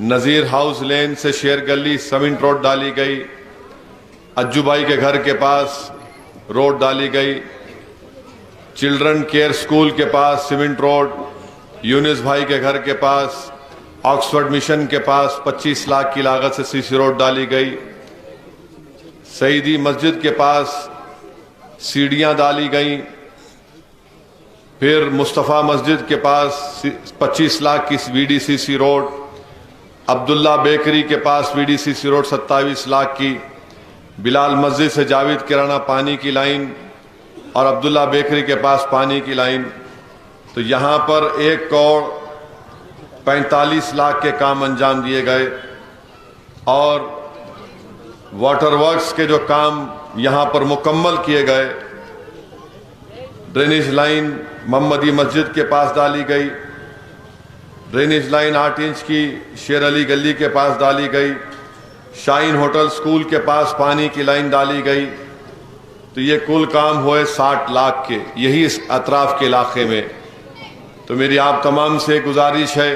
Nazir house لین سے شیر گلی سیمنٹ روڈ ڈالی گئی، اجو بھائی کے گھر کے پاس روڈ ڈالی گئی، چلڈرن کیئر سکول کے پاس سیمنٹ روڈ، یونس بھائی کے گھر کے پاس آکسفورڈ مشن کے پاس 25 لاکھ کی لاگت سے سی سی روڈ ڈالی گئی، سعیدی مسجد کے پاس سیڑھیاں ڈالی گئیں، پھر مصطفیٰ مسجد کے پاس 25 لاکھ کی وی ڈی سی سی روڈ، عبداللہ بیکری کے پاس وی D C C road 27 lakh کی، بلال مسجد سے جاوید کرانہ پانی کی لائن اور عبداللہ بیکری کے پاس پانی کی لائن۔ تو یہاں پر 1 کروڑ 45 لاکھ کے کام انجام دیے گئے، اور واٹر ورکس کے جو کام یہاں پر مکمل کیے گئے، ڈرینیج لائن محمدی مسجد کے پاس ڈالی گئی، ڈرینیج لائن 8 انچ کی شیر علی گلی کے پاس ڈالی گئی، شاہین ہوٹل سکول کے پاس پانی کی لائن ڈالی گئی۔ تو یہ کل کام ہوئے 60 لاکھ کے، یہی اس اطراف کے علاقے میں۔ تو میری آپ تمام سے گزارش ہے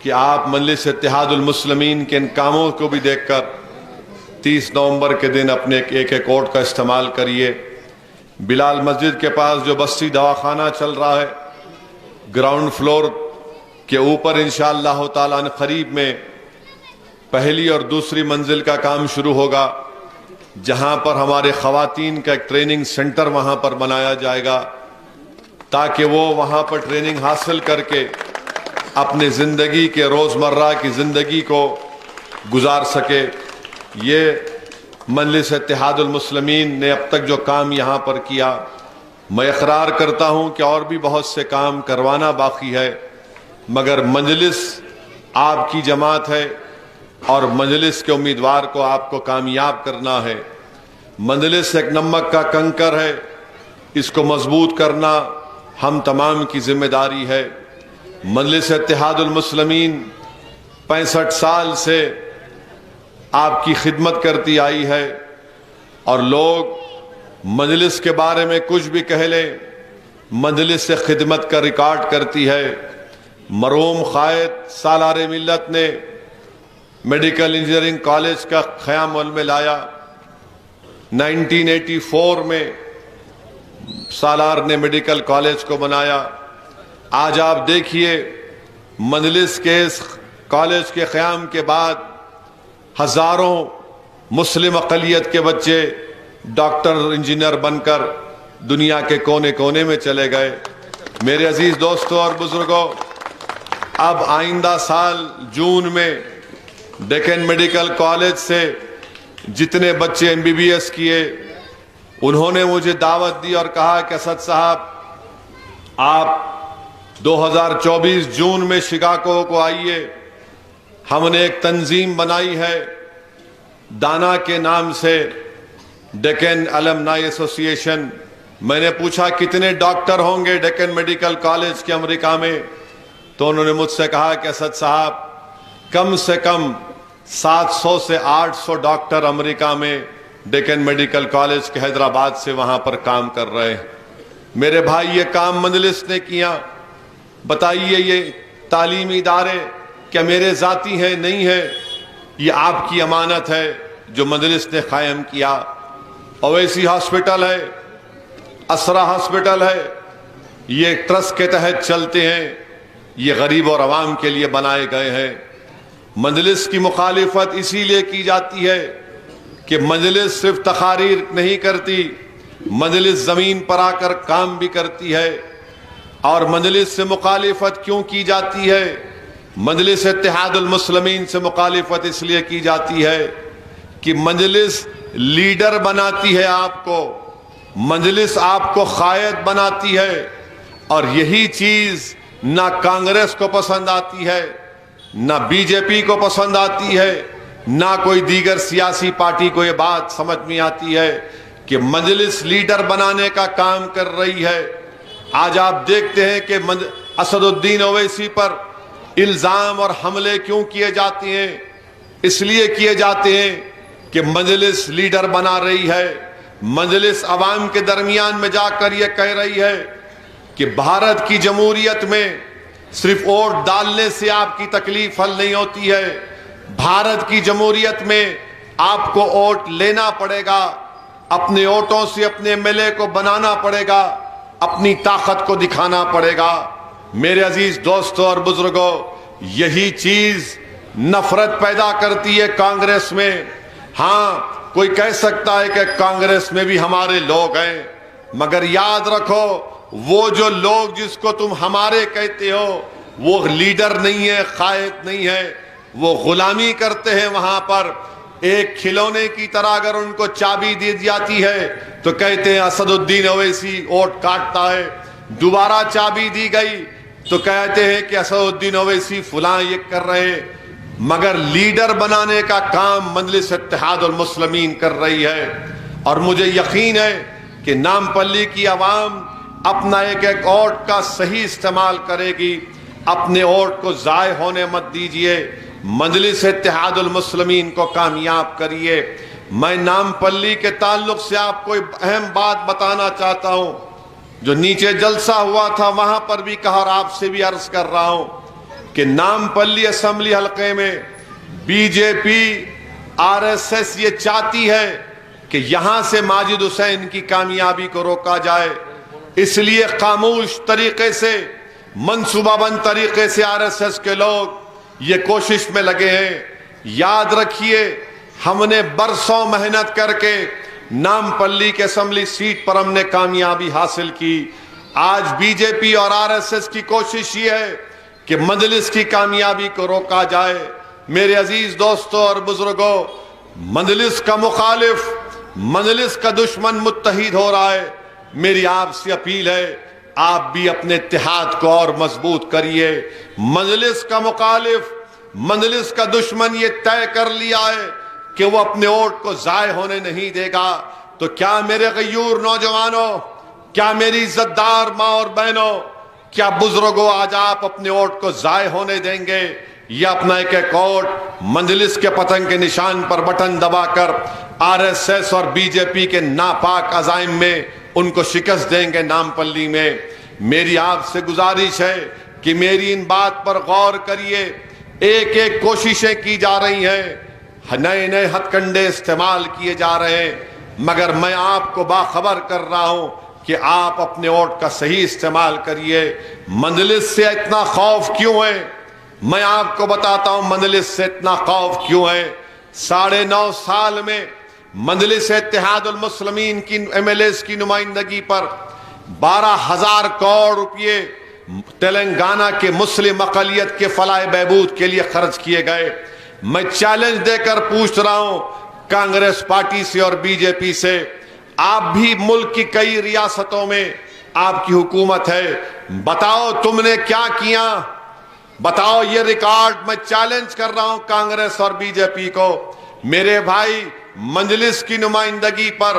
کہ آپ مجلس اتحاد المسلمین کے ان کاموں کو بھی دیکھ کر 30 نومبر کے دن اپنے ایک ووٹ کا استعمال کریے۔ بلال مسجد کے پاس جو بستی دواخانہ چل رہا ہے، گراؤنڈ فلور کے اوپر انشاءاللہ تعالیٰ قریب میں پہلی اور دوسری منزل کا کام شروع ہوگا، جہاں پر ہمارے خواتین کا ایک ٹریننگ سینٹر وہاں پر بنایا جائے گا، تاکہ وہ وہاں پر ٹریننگ حاصل کر کے اپنے زندگی کے روزمرہ کی زندگی کو گزار سکے۔ یہ مجلس اتحاد المسلمین نے اب تک جو کام یہاں پر کیا، میں اقرار کرتا ہوں کہ اور بھی بہت سے کام کروانا باقی ہے، مگر مجلس آپ کی جماعت ہے اور مجلس کے امیدوار کو آپ کو کامیاب کرنا ہے۔ مجلس ایک نمک کا کنکر ہے، اس کو مضبوط کرنا ہم تمام کی ذمہ داری ہے۔ مجلس اتحاد المسلمین 65 سال سے آپ کی خدمت کرتی آئی ہے، اور لوگ مجلس کے بارے میں کچھ بھی کہہ لیں، مجلس سے خدمت کا ریکارڈ کرتی ہے۔ مرحوم قائد سالار ملت نے میڈیکل انجینئرنگ کالج کا قیام عمل میں لایا، 1984 میں سالار نے میڈیکل کالج کو بنایا۔ آج آپ دیکھیے مجلس کے اس کالج کے قیام کے بعد ہزاروں مسلم اقلیت کے بچے ڈاکٹر انجینئر بن کر دنیا کے کونے کونے میں چلے گئے۔ میرے عزیز دوستوں اور بزرگوں، اب آئندہ سال جون میں ڈیکن میڈیکل کالج سے جتنے بچے MBBS کیے، انہوں نے مجھے دعوت دی اور کہا کہ اسد صاحب آپ 2024 جون میں شکاگو کو آئیے، ہم نے ایک تنظیم بنائی ہے دانا کے نام سے، ڈیکن المنائی ایسوسی ایشن۔ میں نے پوچھا کتنے ڈاکٹر ہوں گے ڈیکن میڈیکل کالج کے امریکہ میں، تو انہوں نے مجھ سے کہا کہ اسد صاحب کم سے کم 700 سے 800 ڈاکٹر امریکہ میں ڈیکن میڈیکل کالج کے حیدرآباد سے وہاں پر کام کر رہے ہیں۔ میرے بھائی، یہ کام مجلس نے کیا۔ بتائیے یہ تعلیمی ادارے کیا میرے ذاتی ہیں؟ نہیں ہے، یہ آپ کی امانت ہے جو مجلس نے قائم کیا۔ اویسی ہاسپٹل ہے، اسرا ہاسپٹل ہے، یہ ٹرسٹ کے تحت چلتے ہیں، یہ غریب اور عوام کے لیے بنائے گئے ہیں۔ مجلس کی مخالفت اسی لیے کی جاتی ہے کہ مجلس صرف تقاریر نہیں کرتی، مجلس زمین پر آ کر کام بھی کرتی ہے۔ اور مجلس سے مخالفت کیوں کی جاتی ہے؟ مجلس اتحاد المسلمین سے مخالفت اس لیے کی جاتی ہے کہ مجلس لیڈر بناتی ہے آپ کو، مجلس آپ کو قائد بناتی ہے، اور یہی چیز نہ کانگریس کو پسند آتی ہے، نہ BJP کو پسند آتی ہے، نہ کوئی دیگر سیاسی پارٹی کو یہ بات سمجھ میں آتی ہے کہ مجلس لیڈر بنانے کا کام کر رہی ہے۔ آج آپ دیکھتے ہیں کہ اسد الدین اویسی پر الزام اور حملے کیوں کیے جاتے ہیں؟ اس لیے کیے جاتے ہیں کہ مجلس لیڈر بنا رہی ہے، مجلس عوام کے درمیان میں جا کر یہ کہہ رہی ہے کہ بھارت کی جمہوریت میں صرف ووٹ ڈالنے سے آپ کی تکلیف حل نہیں ہوتی ہے. بھارت کی جمہوریت میں آپ کو ووٹ لینا پڑے گا, اپنے ووٹوں سے اپنے ایم ایل اے کو بنانا پڑے گا, اپنی طاقت کو دکھانا پڑے گا. میرے عزیز دوستوں اور بزرگوں, یہی چیز نفرت پیدا کرتی ہے کانگریس میں. ہاں, کوئی کہہ سکتا ہے کہ کانگریس میں بھی ہمارے لوگ ہیں, مگر یاد رکھو وہ جو لوگ جس کو تم ہمارے کہتے ہو وہ لیڈر نہیں ہے, قائد نہیں ہے, وہ غلامی کرتے ہیں. وہاں پر ایک کھلونے کی طرح اگر ان کو چابی دی جاتی ہے تو کہتے ہیں اسد الدین اویسی ووٹ کاٹتا ہے. دوبارہ چابی دی گئی تو کہتے ہیں کہ اسد الدین اویسی فلاں یہ کر رہے ہیں. مگر لیڈر بنانے کا کام مجلس اتحاد المسلمین کر رہی ہے. اور مجھے یقین ہے کہ نامپلی کی عوام اپنا ایک ایک ووٹ کا صحیح استعمال کرے گی. اپنے ووٹ کو ضائع ہونے مت دیجئے, مجلس اتحاد المسلمین کو کامیاب کریے. میں نامپلی کے تعلق سے آپ کو اہم بات بتانا چاہتا ہوں. جو نیچے جلسہ ہوا تھا وہاں پر بھی کہا اور آپ سے بھی عرض کر رہا ہوں کہ نامپلی اسمبلی حلقے میں بی جے پی آر ایس ایس یہ چاہتی ہے کہ یہاں سے ماجد حسین کی کامیابی کو روکا جائے. اس لیے خاموش طریقے سے, منصوبہ بند طریقے سے آر ایس ایس کے لوگ یہ کوشش میں لگے ہیں. یاد رکھیے, ہم نے برسوں محنت کر کے نامپلی کے اسمبلی سیٹ پر ہم نے کامیابی حاصل کی. آج بی جے پی اور آر ایس ایس کی کوشش یہ ہے کہ مجلس کی کامیابی کو روکا جائے. میرے عزیز دوستوں اور بزرگوں, مجلس کا مخالف, مجلس کا دشمن متحد ہو رہا ہے. میری آپ سے اپیل ہے, آپ بھی اپنے اتحاد کو اور مضبوط کریے. مجلس کا مخالف, مجلس کا دشمن یہ طے کر لیا ہے کہ وہ اپنے ووٹ کو ضائع ہونے نہیں دے گا. تو کیا میرے غیور نوجوانوں, کیا میری عزت دار ماں اور بہنوں, کیا بزرگوں آج آپ اپنے ووٹ کو ضائع ہونے دیں گے, یا اپنا ایک ایک ووٹ مجلس کے پتنگ کے نشان پر بٹن دبا کر آر ایس ایس اور بی جے پی کے ناپاک عزائم میں ان کو شکست دیں گے نامپلی میں؟ میری آپ سے گزارش ہے کہ میری ان بات پر غور کریے. ایک ایک کوششیں کی جا رہی ہیں, نئے نئے ہتھ کنڈے استعمال کیے جا رہے ہیں, مگر میں آپ کو باخبر کر رہا ہوں کہ آپ اپنے ووٹ کا صحیح استعمال کریے. مجلس سے اتنا خوف کیوں ہے؟ میں آپ کو بتاتا ہوں مجلس سے اتنا خوف کیوں ہے. 9.5 سال میں مجلس اتحاد المسلمین کی ایم ایل ایز کی نمائندگی پر 12,000 کروڑ روپئے تلنگانہ کے مسلم اقلیت کے فلاح بہبود کے لیے خرچ کیے گئے. میں چیلنج دے کر پوچھ رہا ہوں کانگریس پارٹی سے اور بی جے پی سے, آپ بھی ملک کی کئی ریاستوں میں آپ کی حکومت ہے, بتاؤ تم نے کیا کیا, بتاؤ یہ ریکارڈ. میں چیلنج کر رہا ہوں کانگریس اور بی جے پی کو. میرے بھائی, مجلس کی نمائندگی پر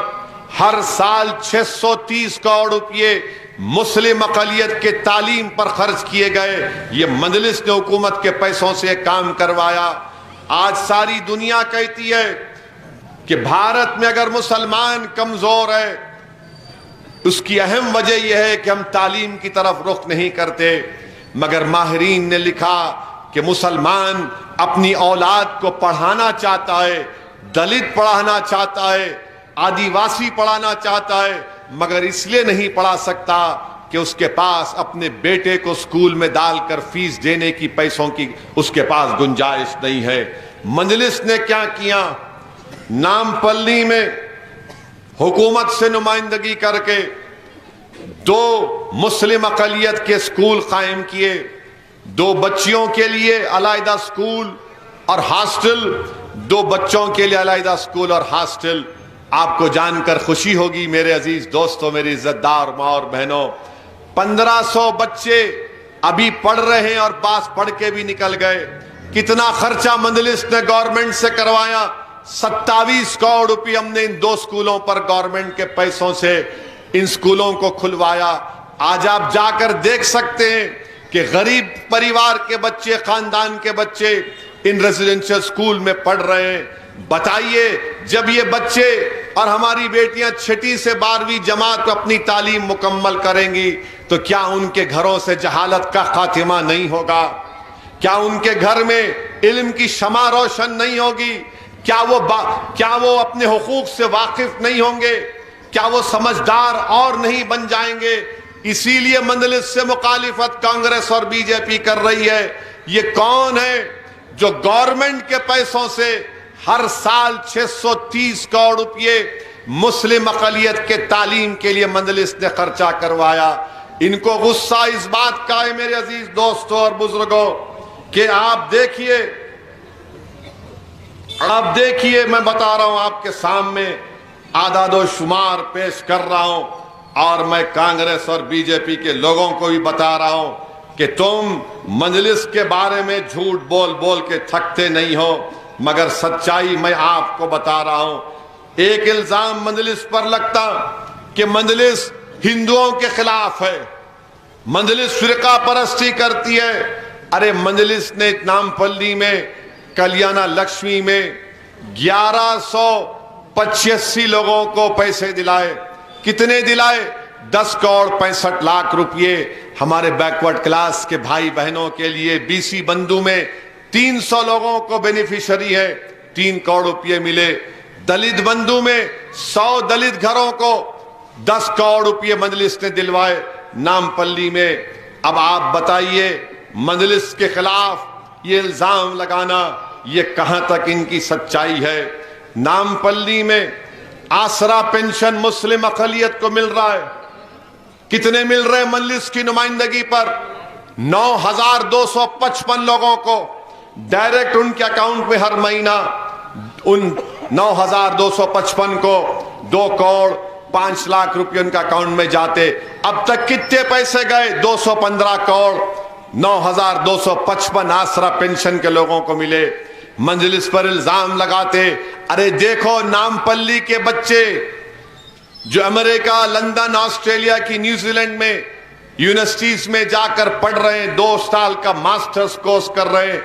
ہر سال 630 کروڑ روپئے مسلم اقلیت کے تعلیم پر خرچ کیے گئے. یہ مجلس نے حکومت کے پیسوں سے کام کروایا. آج ساری دنیا کہتی ہے کہ بھارت میں اگر مسلمان کمزور ہے, اس کی اہم وجہ یہ ہے کہ ہم تعلیم کی طرف رخ نہیں کرتے. مگر ماہرین نے لکھا کہ مسلمان اپنی اولاد کو پڑھانا چاہتا ہے, دلت پڑھانا چاہتا ہے, آدیواسی پڑھانا چاہتا ہے, مگر اس لیے نہیں پڑھا سکتا کہ اس کے پاس اپنے بیٹے کو اسکول میں ڈال کر فیس دینے کی پیسوں کی اس کے پاس گنجائش نہیں ہے. مجلس نے کیا کیا, نامپلی میں حکومت سے نمائندگی کر کے 2 مسلم اقلیت کے اسکول قائم کیے, 2 بچیوں کے لیے علیحدہ اسکول اور ہاسٹل, 2 بچوں کے لیے علیحدہ اسکول اور ہاسٹل. آپ کو جان کر خوشی ہوگی میرے عزیز دوستوں, میری عزت دار ماں اور بہنوں, 1500 بچے ابھی پڑھ رہے ہیں اور بعض پڑھ کے بھی نکل گئے. کتنا خرچہ مجلس نے گورنمنٹ سے کروایا, 27 کروڑ روپے ہم نے ان 2 اسکولوں پر گورنمنٹ کے پیسوں سے ان اسکولوں کو کھلوایا. آج آپ جا کر دیکھ سکتے ہیں کہ غریب پریوار کے بچے, خاندان کے بچے ان ریزیڈنشل اسکول میں پڑھ رہے ہیں. بتائیے, جب یہ بچے اور ہماری بیٹیاں 6 سے 12ویں جماعت کو اپنی تعلیم مکمل کریں گی تو کیا ان کے گھروں سے جہالت کا خاتمہ نہیں ہوگا؟ کیا ان کے گھر میں علم کی شمع روشن نہیں ہوگی؟ کیا وہ اپنے حقوق سے واقف نہیں ہوں گے؟ کیا وہ سمجھدار اور نہیں بن جائیں گے؟ اسی لیے مجلس سے مخالفت کانگریس اور بی جے پی کر رہی ہے۔ یہ کون ہے جو گورنمنٹ کے پیسوں سے ہر سال 630 کروڑ روپے مسلم اقلیت کے تعلیم کے لیے مجلس نے خرچہ کروایا؟ ان کو غصہ اس بات کا ہے میرے عزیز دوستوں اور بزرگوں کہ آپ دیکھیے میں بتا رہا ہوں آپ کے سامنے اعداد و شمار پیش کر رہا ہوں، اور میں کانگریس اور بی جے پی کے لوگوں کو بھی بتا رہا ہوں کہ تم مجلس کے بارے میں جھوٹ بول بول کے تھکتے نہیں ہو، مگر سچائی میں آپ کو بتا رہا ہوں۔ ایک الزام مجلس پر لگتا کہ مجلس ہندوؤں کے خلاف ہے، مجلس فرقہ پرستی کرتی ہے۔ ارے مجلس نے نامپلی میں کلیانہ لکشمی میں 1185 لوگوں کو پیسے دلائے۔ کتنے دلائے؟ 10 کروڑ 65 لاکھ روپے ہمارے بیکورڈ کلاس کے بھائی بہنوں کے لیے۔ بی سی بندو میں 300 لوگوں کو بینیفیشری ہے، 3 کروڑ روپے ملے۔ دلت بندو میں 100 دلت گھروں کو 10 کروڑ روپے مجلس نے دلوائے نامپلی میں۔ اب آپ بتائیے مجلس کے خلاف یہ الزام لگانا، یہ کہاں تک ان کی سچائی ہے؟ نامپلی میں آسرا پینشن مسلم اقلیت کو مل رہا ہے۔ کتنے مل رہے مجلس کی نمائندگی پر؟ 9255 لوگوں کو ڈائریکٹ ان کے اکاؤنٹ میں ہر مہینہ ان 9255 کو 2 کروڑ 5 لاکھ روپے ان کا اکاؤنٹ میں جاتے۔ اب تک کتنے پیسے گئے؟ 215 کروڑ 9255 آسرا پینشن کے لوگوں کو ملے۔ مجلس پر الزام لگاتے، ارے دیکھو نامپلی کے بچے جو امریکہ، لندن، آسٹریلیا کی، نیوزی لینڈ میں یونیورسٹیز میں جا کر پڑھ رہے ہیں، 2 سال کا ماسٹرز کورس کر رہے ہیں،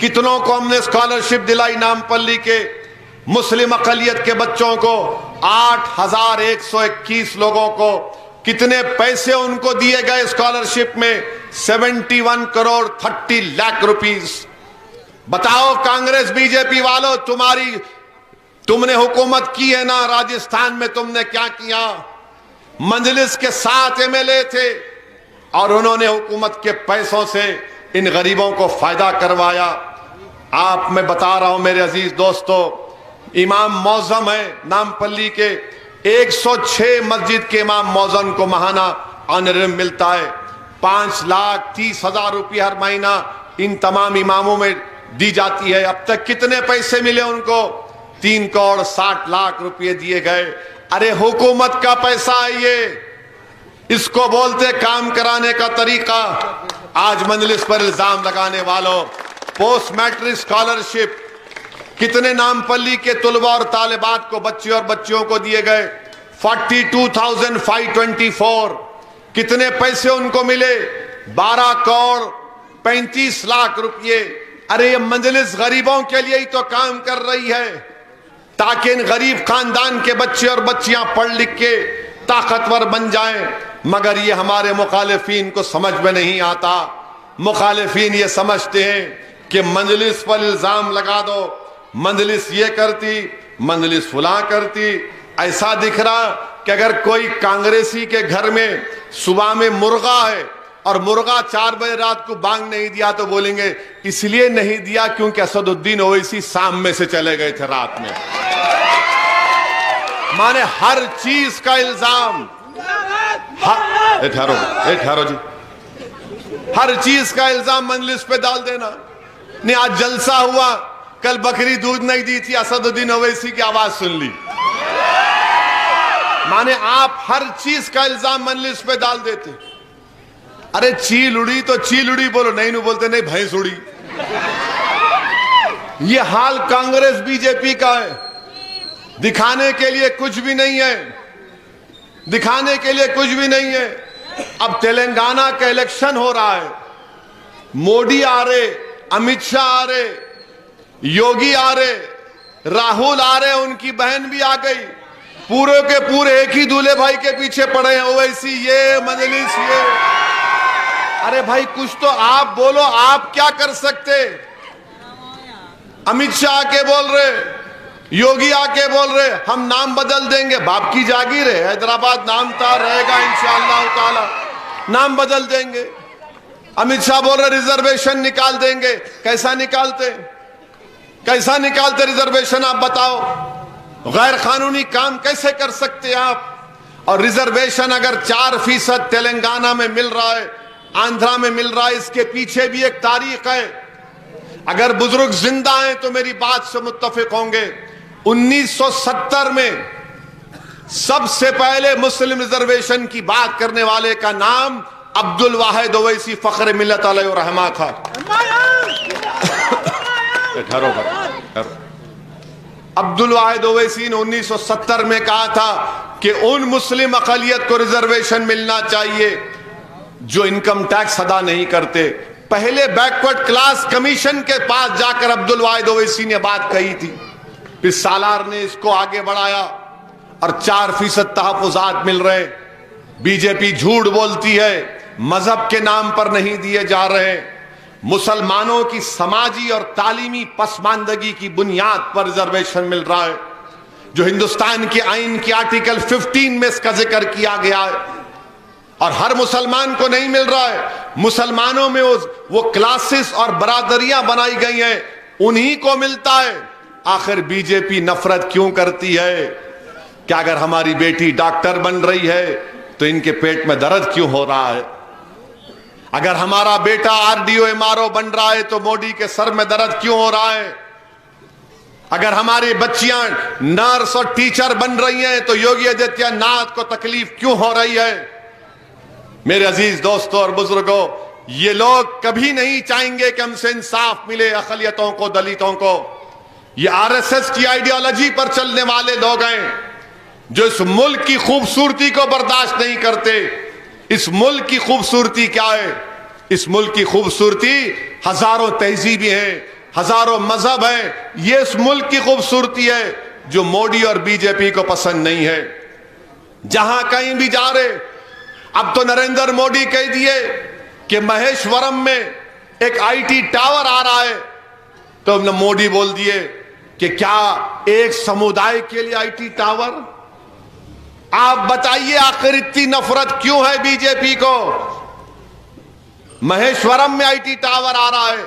کتنوں کو ہم نے اسکالرشپ دلائی نامپلی کے مسلم اقلیت کے بچوں کو؟ 8121 لوگوں کو۔ کتنے پیسے ان کو دیے گئے اسکالرشپ میں؟ 71 کروڑ 30 لاکھ روپیز۔ بتاؤ کانگریس بی جے پی والو، تم نے حکومت کی ہے نا، راجستھان میں تم نے کیا کیا؟ مجلس کے 7 MLA تھے اور انہوں نے حکومت کے پیسوں سے ان غریبوں کو فائدہ کروایا۔ آپ میں بتا رہا ہوں میرے عزیز دوستو، امام موزم ہے نامپلی کے، 106 مسجد کے امام موزم کو ماہانہ آنرم ملتا ہے۔ 5,30,000 روپے ہر مہینہ ان تمام اماموں میں دی جاتی ہے۔ اب تک کتنے پیسے ملے ان کو؟ 3 کروڑ 60 لاکھ روپے دیے گئے۔ ارے حکومت کا پیسہ ہے یہ، اس کو بولتے کام کرانے کا طریقہ۔ آج مجلس پر الزام لگانے والوں، پوسٹ میٹرک اسکالرشپ کتنے نامپلی کے طلباء اور طالبات کو، بچے اور بچیوں کو دیے گئے؟ 42,524۔ کتنے پیسے ان کو ملے؟ 12 کروڑ 35 لاکھ روپے۔ ارے یہ مجلس غریبوں کے لیے ہی تو کام کر رہی ہے تاکہ ان غریب خاندان کے بچے اور بچیاں پڑھ لکھ کے طاقتور بن جائیں، مگر یہ ہمارے مخالفین کو سمجھ میں نہیں آتا۔ مخالفین یہ سمجھتے ہیں کہ مجلس پر الزام لگا دو، مجلس یہ کرتی، مجلس فلاں کرتی۔ ایسا دکھ رہا کہ اگر کوئی کانگریسی کے گھر میں صبح میں مرغا ہے اور مرغا 4 بجے رات کو بانگ نہیں دیا تو بولیں گے اس لیے نہیں دیا کیونکہ اسد الدین اویسی شام میں سے چلے گئے تھے رات میں۔ مانے ہر چیز کا الزام، ٹھہرو جی، ہر چیز کا الزام مجلس پہ ڈال دینا۔ نہیں آج جلسہ ہوا، کل بکری دودھ نہیں دی تھی، اسد الدین اویسی کی آواز سن لی۔ مانے آپ ہر چیز کا الزام مجلس پہ ڈال دیتے۔ ارے چیل اڑی تو چیل اڑی بولو، نہیں بولتے نہیں بھینس اڑی۔ یہ حال کانگریس بی جے پی کا ہے، دکھانے کے لیے کچھ بھی نہیں ہے، دکھانے کے لیے کچھ بھی نہیں ہے۔ اب تلنگانہ کا الیکشن ہو رہا ہے، مودی آ رہے، امت شاہ آ رہے، یوگی آ رہے، راہل آ رہے، ان کی بہن بھی آ گئی۔ پورے کے پورے ایک ہی دولے بھائی کے پیچھے پڑے ہیں، اویسی یہ، مجلس یہ۔ ارے بھائی کچھ تو آپ بولو، آپ کیا کر سکتے؟ امیت شاہ آ کے بول رہے، یوگی آ کے بول رہے ہم نام بدل دیں گے، باپ کی جاگیر ہے، حیدرآباد نام تھا، رہے گا انشاءاللہ تعالی، نام بدل دیں گے۔ امیت شاہ بول رہے ریزرویشن نکال دیں گے، کیسا نکالتے ریزرویشن؟ آپ بتاؤ، غیر قانونی کام کیسے کر سکتے آپ؟ اور ریزرویشن اگر 4% تلنگانہ میں مل رہا ہے، آندھرا میں مل رہا ہے، اس کے پیچھے بھی ایک تاریخ ہے۔ اگر بزرگ زندہ ہیں تو میری بات سے متفق ہوں گے، 1970 میں سب سے پہلے مسلم ریزرویشن کی بات کرنے والے کا نام عبد الواحد اویسی فخر ملت علیہ الرحمہ تھا۔ عبد الواحد اویسی نے 1970 میں کہا تھا کہ ان مسلم اقلیت کو ریزرویشن ملنا چاہیے جو انکم ٹیکس ادا نہیں کرتے۔ پہلے بیکورڈ کلاس کمیشن کے پاس جا کر عبد الواحد اویسی نے بات کہی تھی، پھر سالار نے اس کو آگے بڑھایا اور 4% تحفظات مل رہے۔ بی جے پی جھوٹ بولتی ہے، مذہب کے نام پر نہیں دیے جا رہے، مسلمانوں کی سماجی اور تعلیمی پسماندگی کی بنیاد پر ریزرویشن مل رہا ہے، جو ہندوستان کے آئین کی آرٹیکل 15 میں اس کا ذکر کیا گیا ہے، اور ہر مسلمان کو نہیں مل رہا ہے۔ مسلمانوں میں وہ کلاسز اور برادریاں بنائی گئی ہیں، انہی کو ملتا ہے۔ آخر بی جے پی نفرت کیوں کرتی ہے؟ کہ اگر ہماری بیٹی ڈاکٹر بن رہی ہے تو ان کے پیٹ میں درد کیوں ہو رہا ہے؟ اگر ہمارا بیٹا RDO MRO بن رہا ہے تو موڈی کے سر میں درد کیوں ہو رہا ہے؟ اگر ہماری بچیاں نرس اور ٹیچر بن رہی ہیں تو یوگی آدتیہ ناتھ کو تکلیف کیوں ہو رہی ہے؟ میرے عزیز دوستوں اور بزرگوں، یہ لوگ کبھی نہیں چاہیں گے کہ ہم سے انصاف ملے اقلیتوں کو، دلتوں کو۔ یہ RSS کی آئیڈیالوجی پر چلنے والے لوگ ہیں جو اس ملک کی خوبصورتی کو برداشت نہیں کرتے۔ اس ملک کی خوبصورتی کیا ہے؟ اس ملک کی خوبصورتی ہزاروں تہذیبیں ہیں، ہزاروں مذہب ہیں، یہ اس ملک کی خوبصورتی ہے جو موڈی اور بی جے پی کو پسند نہیں ہے۔ جہاں کہیں بھی جا رہے، اب تو نریندر موڈی کہہ دیے کہ مہیشورم میں ایک IT ٹاور آ رہا ہے، تو موڈی بول دیے کہ کیا ایک سمودائے کے لیے IT ٹاور؟ آپ بتائیے آخر اتنی نفرت کیوں ہے بی جے پی کو؟ مہیشورم میں IT ٹاور آ رہا ہے،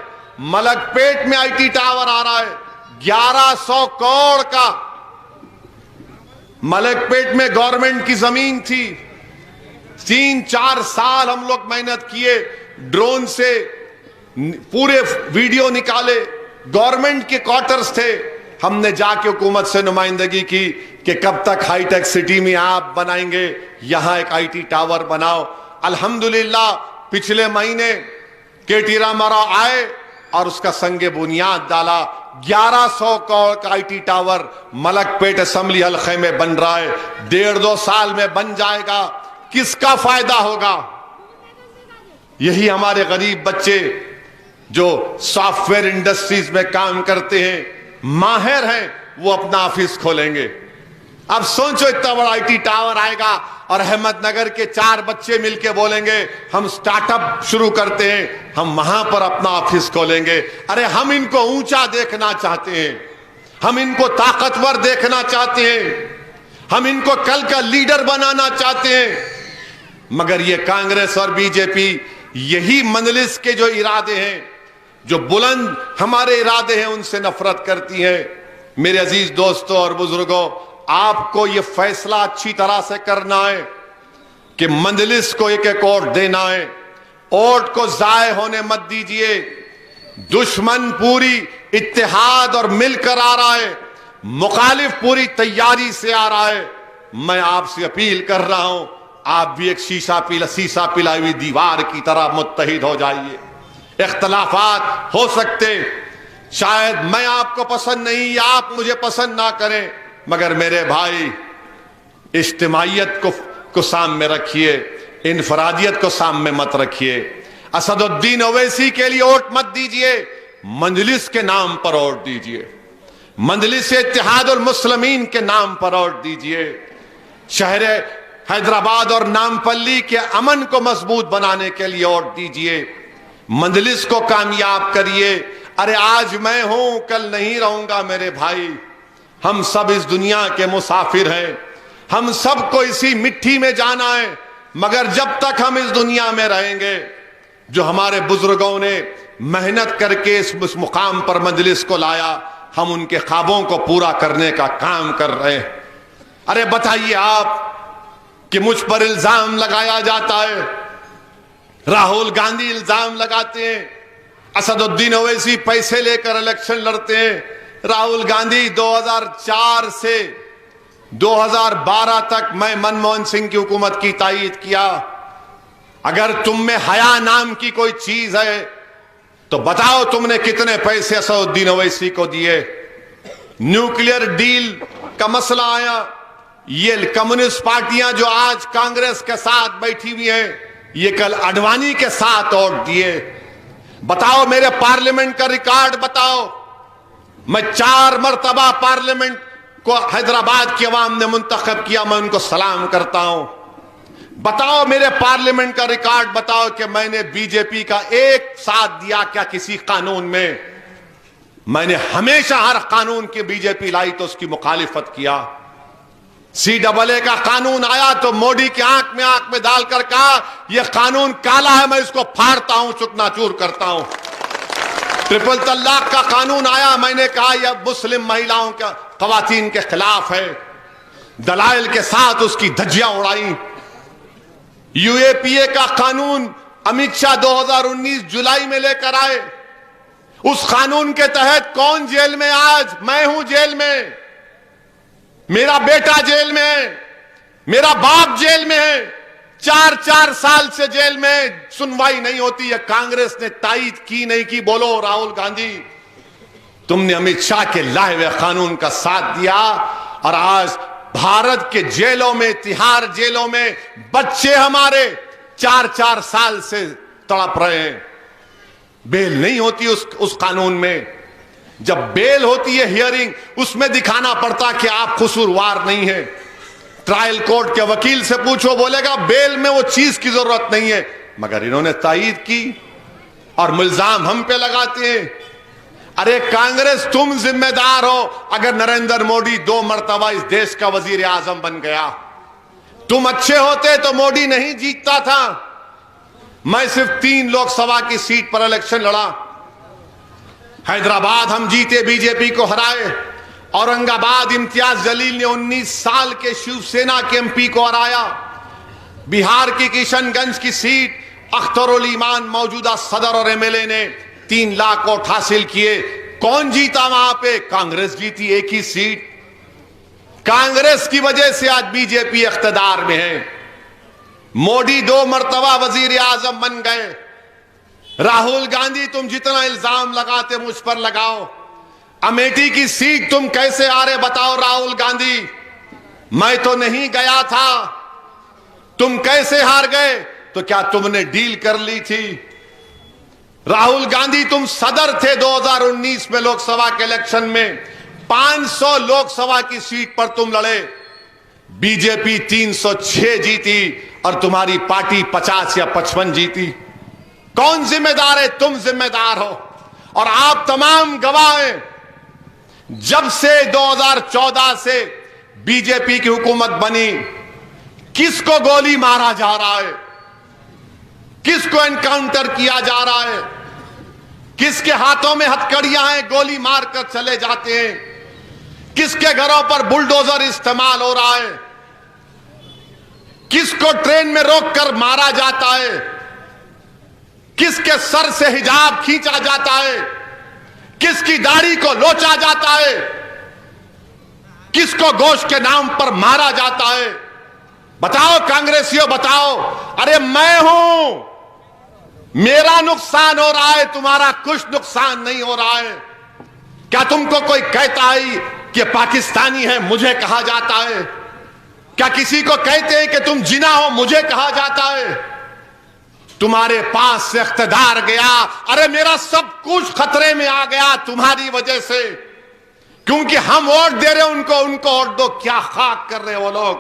ملک پیٹ میں IT ٹاور آ رہا ہے، 1100 کروڑ کا۔ ملک پیٹ میں گورنمنٹ کی زمین تھی، 3-4 سال ہم لوگ محنت کیے، ڈرون سے پورے ویڈیو نکالے، گورنمنٹ کے کوارٹرز تھے، ہم نے جا کے حکومت سے نمائندگی کی کہ کب تک ہائی ٹیک سٹی میں آپ بنائیں گے، یہاں ایک IT ٹاور بناؤ۔ الحمدللہ پچھلے مہینے KT راما راؤ آئے اور اس کا سنگ بنیاد ڈالا، 1100 کروڑ کا IT tower Malakpet assembly حلقے میں بن رہا ہے، 1.5-2 سال میں بن جائے گا۔ کس کا فائدہ ہوگا؟ یہی ہمارے غریب بچے جو سافٹ ویئر انڈسٹریز میں کام کرتے ہیں، ماہر ہیں، وہ اپنا آفس کھولیں گے۔ اب سوچو اتنا بڑا IT ٹاور آئے گا اور احمد نگر کے 4 بچے مل کے بولیں گے ہم سٹارٹ اپ شروع کرتے ہیں، ہم وہاں پر اپنا آفس کھولیں گے۔ ارے ہم ان کو اونچا دیکھنا چاہتے ہیں، ہم ان کو طاقتور دیکھنا چاہتے ہیں، ہم ان کو کل کا لیڈر بنانا چاہتے ہیں، مگر یہ کانگریس اور بی جے پی یہی مجلس کے جو ارادے ہیں، جو بلند ہمارے ارادے ہیں، ان سے نفرت کرتی ہیں۔ میرے عزیز دوستوں اور بزرگوں، آپ کو یہ فیصلہ اچھی طرح سے کرنا ہے کہ مجلس کو ایک ووٹ دینا ہے، ووٹ کو ضائع ہونے مت دیجئے۔ دشمن پوری اتحاد اور مل کر آ رہا ہے، مخالف پوری تیاری سے آ رہا ہے۔ میں آپ سے اپیل کر رہا ہوں، آپ بھی ایک سیسا پلائی ہوئی دیوار کی طرح متحد ہو جائیے۔ اختلافات ہو سکتے، شاید میں آپ کو پسند نہیں یا آپ مجھے پسند نہ کریں، مگر میرے بھائی اجتماعیت کو سامنے رکھیے، انفرادیت کو سامنے مت رکھیے۔ اسد الدین اویسی کے لیے ووٹ مت دیجئے، مجلس کے نام پر ووٹ دیجئے، مجلس اتحاد المسلمین کے نام پر ووٹ دیجئے۔ شہر حیدرآباد اور نامپلی کے امن کو مضبوط بنانے کے لیے ووٹ دیجئے، مجلس کو کامیاب کریے۔ ارے آج میں ہوں کل نہیں رہوں گا میرے بھائی، ہم سب اس دنیا کے مسافر ہیں، ہم سب کو اسی مٹی میں جانا ہے، مگر جب تک ہم اس دنیا میں رہیں گے، جو ہمارے بزرگوں نے محنت کر کے اس مقام پر مجلس کو لایا، ہم ان کے خوابوں کو پورا کرنے کا کام کر رہے ہیں۔ ارے بتائیے آپ کہ مجھ پر الزام لگایا جاتا ہے، راہل گاندھی الزام لگاتے ہیں اسد الدین اویسی پیسے لے کر الیکشن لڑتے ہیں۔ راہل گاندھی 2004 سے 2012 تک میں منموہن سنگھ کی حکومت کی تائید کیا۔ اگر تم میں حیا نام کی کوئی چیز ہے تو بتاؤ تم نے کتنے پیسے اسد الدین اویسی کو دیے۔ نیوکلیئر ڈیل کا مسئلہ آیا، یہ کمیونسٹ پارٹیاں جو آج کانگریس کے ساتھ بیٹھی ہوئی ہیں، یہ کل اڈوانی کے ساتھ ووٹ دیے۔ بتاؤ میرے پارلیمنٹ کا ریکارڈ بتاؤ، میں 4 مرتبہ پارلیمنٹ کو حیدرآباد کی عوام نے منتخب کیا، میں ان کو سلام کرتا ہوں۔ بتاؤ میرے پارلیمنٹ کا ریکارڈ بتاؤ کہ میں نے بی جے پی کا ایک ساتھ دیا کیا کسی قانون میں؟ میں نے ہمیشہ ہر قانون کی بی جے پی لائی تو اس کی مخالفت کیا۔ CAA کا قانون آیا تو موڈی کی آنکھ میں ڈال کر کہا یہ قانون کالا ہے، میں اس کو پھاڑتا ہوں، چکنا چور کرتا ہوں۔ ٹرپل طلاق کا قانون آیا، میں نے کہا یہ مسلم مہیلاؤں کے خواتین کے خلاف ہے، دلائل کے ساتھ اس کی دھجیاں اڑائیں۔ UAPA کا قانون امت شاہ 2019 جولائی میں لے کر آئے، اس قانون کے تحت کون جیل میں؟ آج میں ہوں جیل میں، میرا بیٹا جیل میں ہے، میرا باپ جیل میں ہے، 4 سال سے جیل میں، سنوائی نہیں ہوتی ہے۔ کانگریس نے تائید کی نہیں کی؟ بولو راہل گاندھی، تم نے امت شاہ کے لائے ہوئے قانون کا ساتھ دیا، اور آج بھارت کے جیلوں میں، تہاڑ جیلوں میں بچے ہمارے 4 سال سے تڑپ رہے ہیں، بیل نہیں ہوتی اس قانون میں۔ جب بیل ہوتی ہے ہیئرنگ، اس میں دکھانا پڑتا کہ آپ قصوروار نہیں ہیں۔ ٹرائل کورٹ کے وکیل سے پوچھو، بولے گا بیل میں وہ چیز کی ضرورت نہیں ہے، مگر انہوں نے تائید کی اور ملزام ہم پہ لگاتے ہیں۔ ارے کانگریس تم ذمہ دار ہو اگر نریندر موڈی 2 مرتبہ اس دیش کا وزیر اعظم بن گیا۔ تم اچھے ہوتے تو موڈی نہیں جیتتا تھا۔ میں صرف 3 لوک سبھا کی سیٹ پر الیکشن لڑا، حیدرآباد ہم جیتے، بی جے پی کو ہرائے۔ اورنگ آباد امتیاز جلیل نے 19 سال کے شیو سینا کے MP کو ہرایا۔ بہار کی کشن گنج کی سیٹ اختر الایمان موجودہ صدر اور MLA نے 3 لاکھ ووٹ حاصل کیے۔ کون جیتا وہاں پہ؟ کانگریس جیتی، ایک ہی سیٹ۔ کانگریس کی وجہ سے آج بی جے پی اقتدار میں ہے۔ موڈی 2 مرتبہ وزیر اعظم بن گئے۔ راہل گاندھی تم جتنا الزام لگاتے مجھ پر لگاؤ، امیٹھی کی سیٹ تم کیسے آ رہے بتاؤ راہل گاندھی؟ میں تو نہیں گیا تھا، تم کیسے ہار گئے؟ تو کیا تم نے ڈیل کر لی تھی؟ راہل گاندھی تم صدر تھے 2019 میں لوک سبھا کے الیکشن میں، 500 لوک سبھا کی سیٹ پر تم لڑے، بی جے پی 306 جیتی اور تمہاری پارٹی 50 یا 55 جیتی۔ کون ذمہ دار ہے؟ تم ذمہ دار ہو، اور آپ تمام گواہ ہیں۔ جب سے 2014 سے بی جے پی کی حکومت بنی، کس کو گولی مارا جا رہا ہے، کس کو انکاؤنٹر کیا جا رہا ہے، کس کے ہاتھوں میں ہتھکڑیاں ہیں، گولی مار کر چلے جاتے ہیں، کس کے گھروں پر بلڈوزر استعمال ہو رہا ہے، کس کو ٹرین میں روک کر مارا جاتا ہے، کس کے سر سے حجاب کھینچا جاتا ہے، کس کی داڑھی کو لوچا جاتا ہے، کس کو گوشت کے نام پر مارا جاتا ہے؟ بتاؤ کانگریسیوں، بتاؤ۔ ارے میں ہوں، میرا نقصان ہو رہا ہے، تمہارا کچھ نقصان نہیں ہو رہا ہے۔ کیا تم کو کوئی کہتا ہے کہ پاکستانی ہے؟ مجھے کہا جاتا ہے۔ کیا کسی کو کہتے ہیں کہ تم جنا ہو؟ مجھے کہا جاتا ہے۔ تمہارے پاس سے اقتدار گیا، ارے میرا سب کچھ خطرے میں آ گیا تمہاری وجہ سے، کیونکہ ہم ووٹ دے رہے ان کو ووٹ دو۔ کیا خاک کر رہے وہ لوگ؟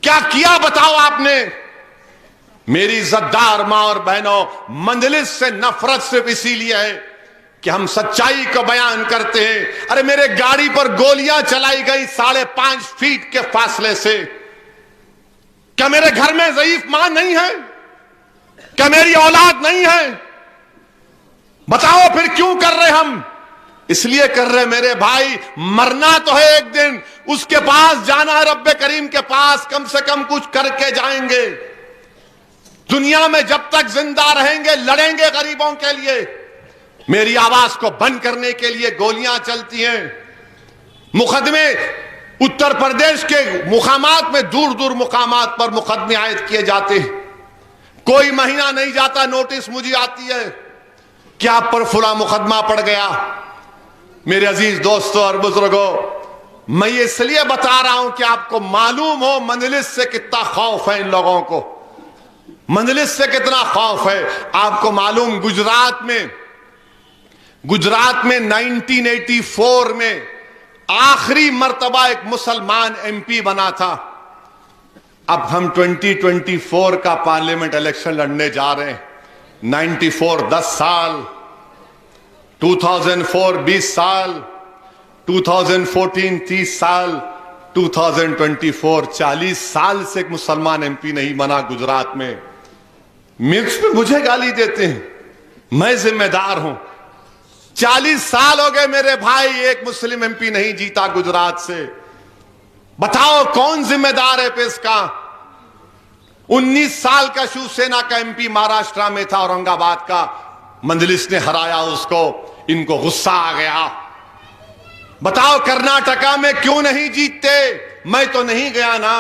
کیا کیا بتاؤ آپ نے؟ میری عزتدار ماں اور بہنوں، مجلس سے نفرت صرف اسی لیے ہے کہ ہم سچائی کو بیان کرتے ہیں۔ ارے میرے گاڑی پر گولیاں چلائی گئی 5.5 فیٹ کے فاصلے سے، کیا میرے گھر میں ضعیف ماں نہیں ہے؟ کیا میری اولاد نہیں ہے؟ بتاؤ پھر کیوں کر رہے ہم؟ اس لیے کر رہے میرے بھائی، مرنا تو ہے ایک دن، اس کے پاس جانا ہے، رب کریم کے پاس کم سے کم کچھ کر کے جائیں گے۔ دنیا میں جب تک زندہ رہیں گے لڑیں گے غریبوں کے لیے۔ میری آواز کو بند کرنے کے لیے گولیاں چلتی ہیں، مقدمے اتر پردیش کے مقامات میں، دور دور مقامات پر مقدمے عائد کیے جاتے ہیں۔ کوئی مہینہ نہیں جاتا نوٹس مجھے آتی ہے کہ آپ پر فلاں مقدمہ پڑ گیا۔ میرے عزیز دوستوں اور بزرگوں، میں یہ اس لیے بتا رہا ہوں کہ آپ کو معلوم ہو مجلس سے کتنا خوف ہے ان لوگوں کو، مجلس سے کتنا خوف ہے۔ آپ کو معلوم گجرات میں 1984 میں آخری مرتبہ ایک مسلمان ایم پی بنا تھا۔ اب ہم 2024 کا پارلیمنٹ الیکشن لڑنے جا رہے ہیں۔ 94 10 سال، 2004 20 سال، 2014 30 سال، 2024 40 سال سے ایک مسلمان ایم پی نہیں بنا گجرات میں۔ مکس میں مجھے گالی دیتے ہیں، میں ذمہ دار ہوں۔ 40 سال ہو گئے میرے بھائی، ایک مسلم ایم پی نہیں جیتا گجرات سے۔ بتاؤ کون ذمہ دار ہے پہ اس کا؟ 19 سال کا شیو سینا کا ایم پی مہاراشٹرا میں تھا، اورنگ آباد کا، مجلس نے ہرایا اس کو، ان کو غصہ آ گیا۔ بتاؤ کرناٹکا میں کیوں نہیں جیتتے؟ میں تو نہیں گیا نا۔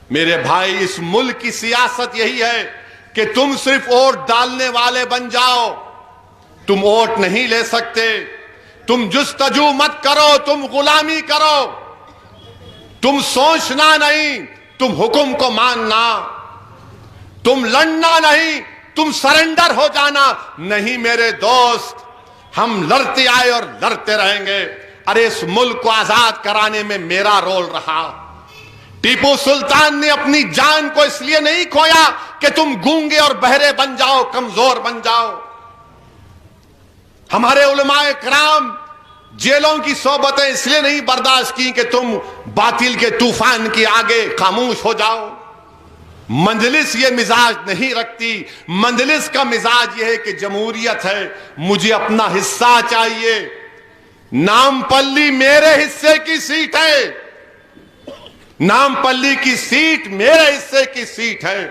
میرے بھائی، اس ملک کی سیاست یہی ہے کہ تم صرف ووٹ ڈالنے والے بن جاؤ، تم ووٹ نہیں لے سکتے۔ تم جستجو مت کرو، تم غلامی کرو، تم سوچنا نہیں، تم حکم کو ماننا، تم لڑنا نہیں، تم سرنڈر ہو جانا نہیں۔ میرے دوست، ہم لڑتے آئے اور لڑتے رہیں گے۔ ارے اس ملک کو آزاد کرانے میں میرا رول رہا۔ ٹیپو سلطان نے اپنی جان کو اس لیے نہیں کھویا کہ تم گونگے اور بہرے بن جاؤ، کمزور بن جاؤ۔ ہمارے علماء کرام جیلوں کی صحبتیں اس لیے نہیں برداشت کی کہ تم باطل کے طوفان کے آگے خاموش ہو جاؤ۔ مجلس یہ مزاج نہیں رکھتی۔ مجلس کا مزاج یہ ہے کہ جمہوریت ہے، مجھے اپنا حصہ چاہیے۔ نامپلی میرے حصے کی سیٹ ہے، نامپلی کی سیٹ میرے حصے کی سیٹ ہے،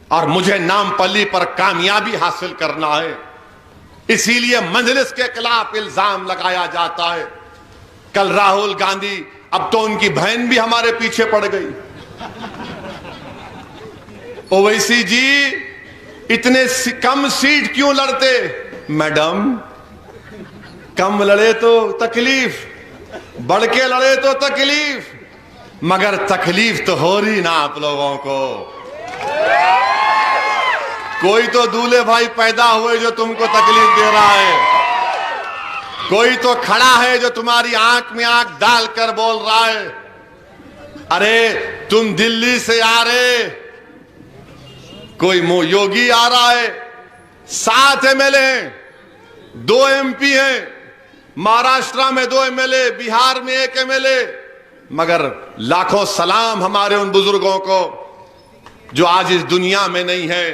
اور مجھے نامپلی پر کامیابی حاصل کرنا ہے۔ اسی لیے مجلس کے خلاف الزام لگایا جاتا ہے۔ کل راہل گاندھی، اب تو ان کی بہن بھی ہمارے پیچھے پڑ گئی، اویسی جی اتنے کم سیٹ کیوں لڑتے؟ میڈم، کم لڑے تو تکلیف، بڑھ کے لڑے تو تکلیف، مگر تکلیف تو ہو رہی نا آپ لوگوں کو۔ کوئی تو دولہے بھائی پیدا ہوئے جو تم کو تکلیف دے رہا ہے، کوئی تو کھڑا ہے جو تمہاری آنکھ میں آنکھ ڈال کر بول رہا ہے۔ ارے تم دلی سے آ رہے، کوئی یوگی آ رہا ہے، 7 ایم ایل اے ہیں، 2 ایم پی ہیں، مہاراشٹرا میں 2 ایم ایل اے، بہار میں 1 ایم ایل اے، مگر لاکھوں سلام ہمارے ان بزرگوں کو جو آج اس دنیا میں نہیں ہے۔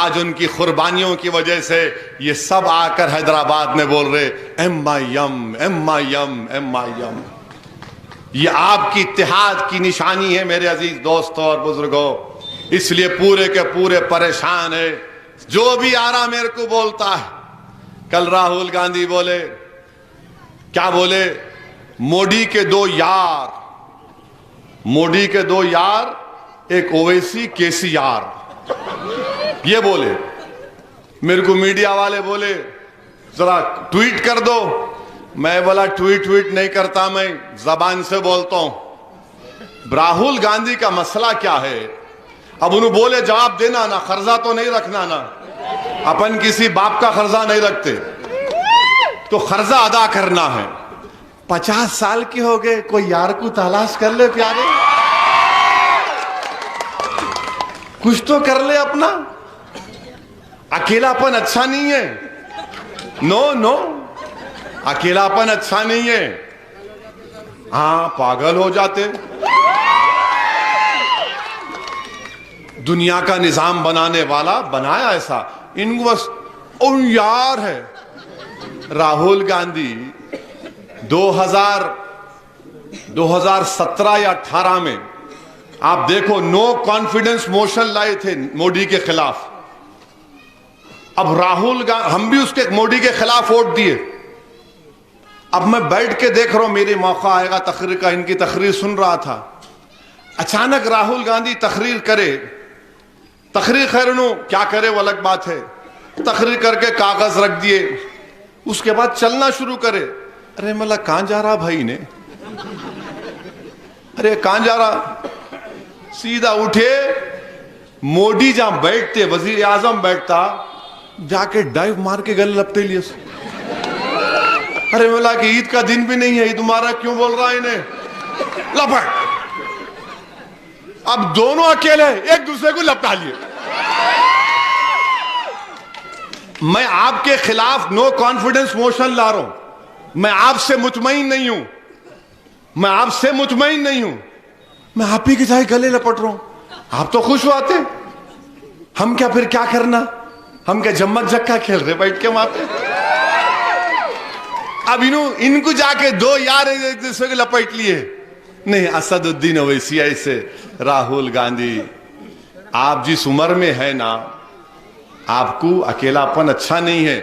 آج ان کی قربانیوں کی وجہ سے یہ سب آ کر حیدرآباد میں بول رہے M I M, M I M, M I M. یہ آپ کی اتحاد کی نشانی ہے میرے عزیز دوستوں اور بزرگوں۔ اس لیے پورے کے پورے پریشان ہے، جو بھی آ رہا میرے کو بولتا ہے۔ کل راہل گاندھی بولے، کیا بولے؟ موڈی کے 2 یار، موڈی کے 2 یار، ایک اویسی کیسی یار، یہ بولے۔ میرے کو میڈیا والے بولے ذرا ٹویٹ کر دو، میں بولا ٹویٹ نہیں کرتا، میں زبان سے بولتا ہوں۔ راہل گاندھی کا مسئلہ کیا ہے؟ اب انہوں بولے جواب دینا نا، قرضہ تو نہیں رکھنا نا، اپن کسی باپ کا قرضہ نہیں رکھتے، تو قرضہ ادا کرنا ہے۔ 50 سال کے ہو گئے، کوئی یار کو تلاش کر لے پیارے۔ کچھ تو کر لے اپنا. اکیلاپن اچھا نہیں ہے. نو اکیلاپن اچھا نہیں ہے. ہاں پاگل ہو جاتے. دنیا کا نظام بنانے والا بنایا ایسا. ان کو بس یار ہے. راہل گاندھی 2017 یا 18 میں آپ دیکھو نو کانفیڈنس موشن لائے تھے مودی کے خلاف. اب راہل گاندھی ہم بھی اس کے مودی کے خلاف ووٹ دیے. اب میں بیٹھ کے دیکھ رہا ہوں, میرے موقع آئے گا تقریر کا, ان کی تقریر سن رہا تھا. اچانک راہل گاندھی تقریر کرے. تقریر خیر نو کیا کرے وہ الگ بات ہے. تقریر کر کے کاغذ رکھ دیے. اس کے بعد چلنا شروع کرے. ارے ملا کہاں جا رہا بھائی نے, ارے کہاں جا رہا. سیدھا اٹھے, مودی جہاں بیٹھتے, وزیر اعظم بیٹھتا, جا کے ڈائیو مار کے گلے لپتے لیے. ارے ملا کہ عید کا دن بھی نہیں ہے, عید مبارک کیوں بول رہا ہے انہیں, لپٹ. اب دونوں اکیلے ایک دوسرے کو لپٹا لیے. میں آپ کے خلاف نو کانفیڈنس موشن لا رہا ہوں. میں آپ سے مطمئن نہیں ہوں. میں آپ سے مطمئن نہیں ہوں. میں آپ ہی کے جائے گلے لپٹ رہا ہوں. آپ تو خوش ہوتے, ہم کیا پھر کیا کرنا, ہم کیا جمک جکا کھیل رہے بیٹھ کے وہاں پہ. اب ان کو جا کے دو یار ایک دوسرے کو لپٹ لیے. نہیں, اسد الدین اویسی ایسے. راہل گاندھی آپ جس عمر میں ہے نا, آپ کو اکیلاپن اچھا نہیں ہے.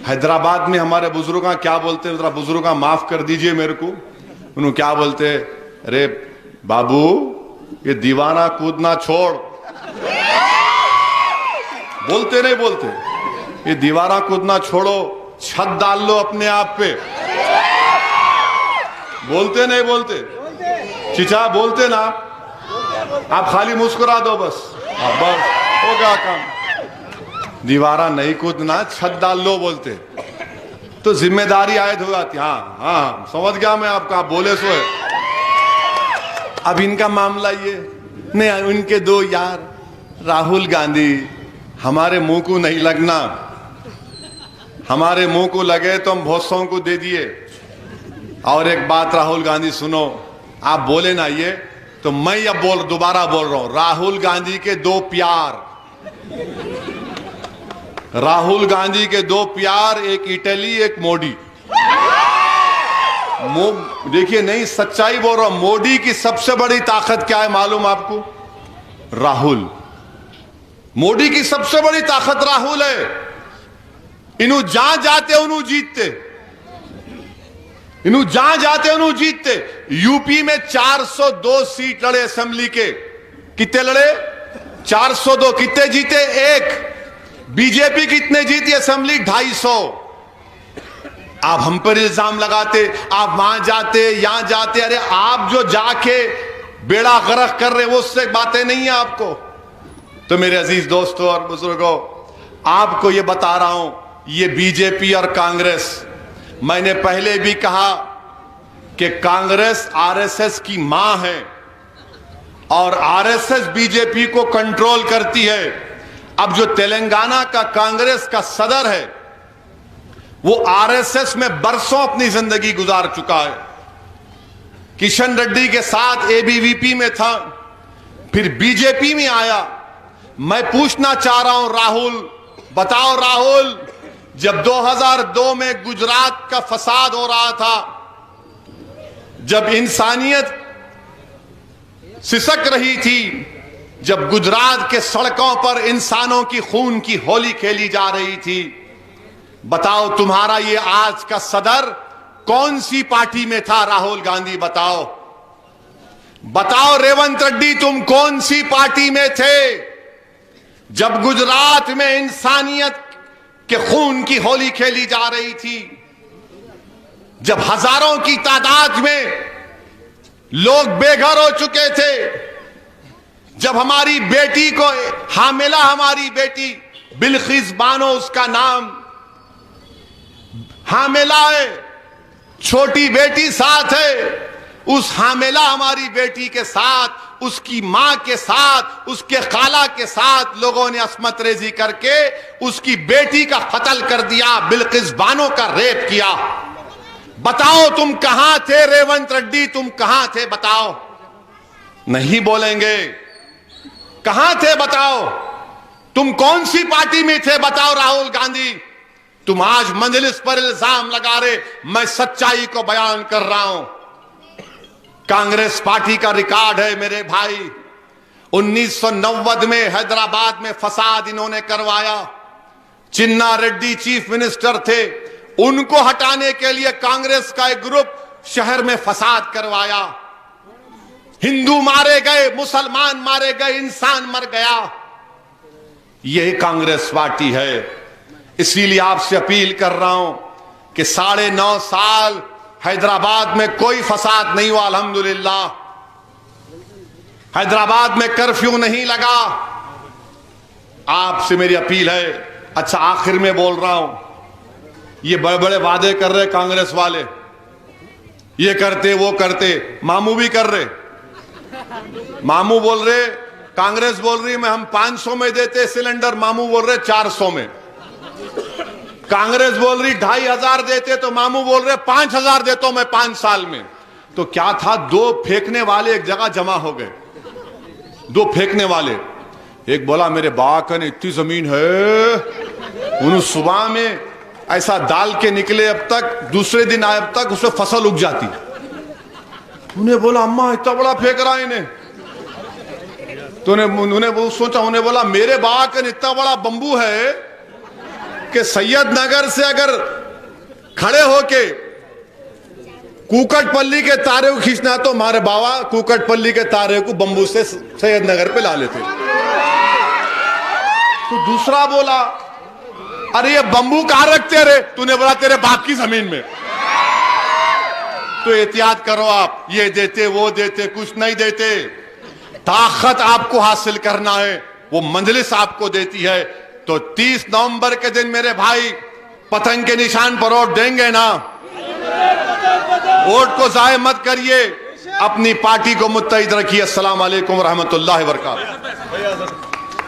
حیدرآباد میں ہمارے بزرگاں کیا بولتے ہیں, ذرا بزرگاں معاف کر دیجئے میرے کو, انہوں کیا بولتے, ارے بابو یہ دیوانہ کودنا چھوڑ. بولتے نہیں بولتے, یہ دیوانہ کودنا چھوڑو, چھت ڈال لو اپنے آپ پہ. بولتے نہیں بولتے چچا, بولتے نا. آپ خالی مسکرا دو بس, بس ہو گیا کام. دیوارہ نہیں کودنا, چھت ڈال لو بولتے تو ذمہ داری عائد ہو جاتی. ہاں سمجھ گیا میں آپ کا, آپ بولے سو ہے. اب ان کا معاملہ یہ نہیں, ان کے دو یار. راہل گاندھی ہمارے منہ کو نہیں لگنا, ہمارے منہ کو لگے تو ہم بہت سو کو دے دیے. اور ایک بات راہل گاندھی سنو, آپ بولے نا یہ تو میں اب دوبارہ بول رہا ہوں. راہل گاندھی کے دو پیار, راہل گاندھی کے دو پیار, ایک اٹلی ایک مودی. دیکھیے نہیں سچائی بول رہا ہوں. مودی کی سب سے بڑی طاقت کیا ہے معلوم آپ کو؟ راہل. مودی کی سب سے بڑی طاقت راہل ہے. انہوں جہاں جاتے انہوں جیتتے, انہوں جہاں جاتے انہوں جیتتے. یو پی میں 402 سیٹ لڑے اسمبلی کے. کتنے لڑے؟ 402. کتنے جیتے؟ 1. بی جے پی کتنے جیتی اسمبلی؟ 250. آپ ہم پر الزام لگاتے, آپ وہاں جاتے یہاں جاتے. ارے آپ جو جا کے بیڑا غرق کر رہے وہ اس سے باتیں نہیں ہیں آپ کو. تو میرے عزیز دوستوں اور بزرگوں, آپ کو یہ بتا رہا ہوں, یہ بی جے پی اور کانگریس, میں نے پہلے بھی کہا کہ کانگریس آر ایس ایس کی ماں ہے اور آر ایس ایس بی جے پی کو کنٹرول کرتی ہے. اب جو تلنگانہ کا کانگریس کا صدر ہے وہ آر ایس ایس میں برسوں اپنی زندگی گزار چکا ہے. کشن ریڈی کے ساتھ اے بی وی پی میں تھا, پھر بی جے پی میں آیا. میں پوچھنا چاہ رہا ہوں راہل, بتاؤ راہل, جب 2002 میں گجرات کا فساد ہو رہا تھا, جب انسانیت سسک رہی تھی, جب گجرات کے سڑکوں پر انسانوں کی خون کی ہولی کھیلی جا رہی تھی, بتاؤ تمہارا یہ آج کا صدر کون سی پارٹی میں تھا؟ راہل گاندھی بتاؤ. بتاؤ ریونت ریڈی تم کون سی پارٹی میں تھے جب گجرات میں انسانیت کے خون کی ہولی کھیلی جا رہی تھی, جب ہزاروں کی تعداد میں لوگ بے گھر ہو چکے تھے, جب ہماری بیٹی کو حاملہ, ہماری بیٹی بلقیس بانو اس کا نام, حاملہ ہے, چھوٹی بیٹی ساتھ ہے, اس حاملہ ہماری بیٹی کے ساتھ اس کی ماں کے ساتھ، اس کے خالہ کے ساتھ لوگوں نے عصمت ریزی کر کے اس کی بیٹی کا قتل کر دیا، بلقیس بانو کا ریپ کیا۔ بتاؤ تم کہاں تھے ریونت ریڈی، تم کہاں تھے بتاؤ؟ نہیں بولیں گے۔ کہاں تھے بتاؤ؟ تم کون سی پارٹی میں تھے بتاؤ راہل گاندھی؟ تم آج مجلس پر الزام لگا رہے، میں سچائی کو بیان کر رہا ہوں۔ کانگریس پارٹی کا ریکارڈ ہے میرے بھائی، 1990 میں حیدرآباد میں فساد انہوں نے کروایا۔ چنا ریڈی چیف منسٹر تھے، ان کو ہٹانے کے لیے کانگریس کا ایک گروپ شہر میں فساد کروایا۔ ہندو مارے گئے، مسلمان مارے گئے، انسان مر گیا۔ یہ کانگریس پارٹی ہے۔ اسی لیے آپ سے اپیل کر رہا ہوں کہ 9.5 سال حیدرآباد میں کوئی فساد نہیں ہوا، الحمدللہ۔ حیدرآباد میں کرفیو نہیں لگا۔ آپ سے میری اپیل ہے۔ اچھا آخر میں بول رہا ہوں، یہ بڑے بڑے وعدے کر رہے کانگریس والے، یہ کرتے وہ کرتے، ماموں بھی کر رہے۔ ماموں بول رہے، کانگریس بول رہی میں ہم 500 میں دیتے سلنڈر، ماموں بول رہے 400 میں۔ کانگریس بول رہی 2500 دیتے تو ماموں بول رہے 5000 دیتا ہوں میں 5 سال میں۔ تو کیا تھا، 2 پھینکنے والے ایک جگہ جمع ہو گئے، 2 پھینکنے والے۔ ایک بولا میرے باغ کا اتنی زمین ہے، انہوں صبح میں ایسا ڈال کے نکلے اب تک، دوسرے دن آئے اب تک اس میں فصل اگ جاتی۔ انہیں بولا اماں اتنا بڑا پھینک رہا انہیں، تو انہوں نے سوچا، انہیں بولا میرے باغ کا اتنا بڑا بمبو ہے کہ سید نگر سے اگر کھڑے ہو کے کوکٹ پلی کے تارے کو کھینچنا تو ہمارے بابا کوکٹ پلی کے تارے کو بمبو سے سید نگر پہ لا لیتے۔ تو دوسرا بولا ارے یہ بمبو کہاں رکھتے رہے؟ تو نے بولا تیرے باپ کی زمین میں۔ تو احتیاط کرو آپ، یہ دیتے وہ دیتے، کچھ نہیں دیتے۔ طاقت آپ کو حاصل کرنا ہے، وہ مجلس آپ کو دیتی ہے۔ تو 30 نومبر کے دن میرے بھائی پتنگ کے نشان پر ووٹ دیں گے نا؟ ووٹ کو ضائع مت کریے، اپنی پارٹی کو متحد رکھیے۔ السلام علیکم ورحمۃ اللہ وبرکاتہ۔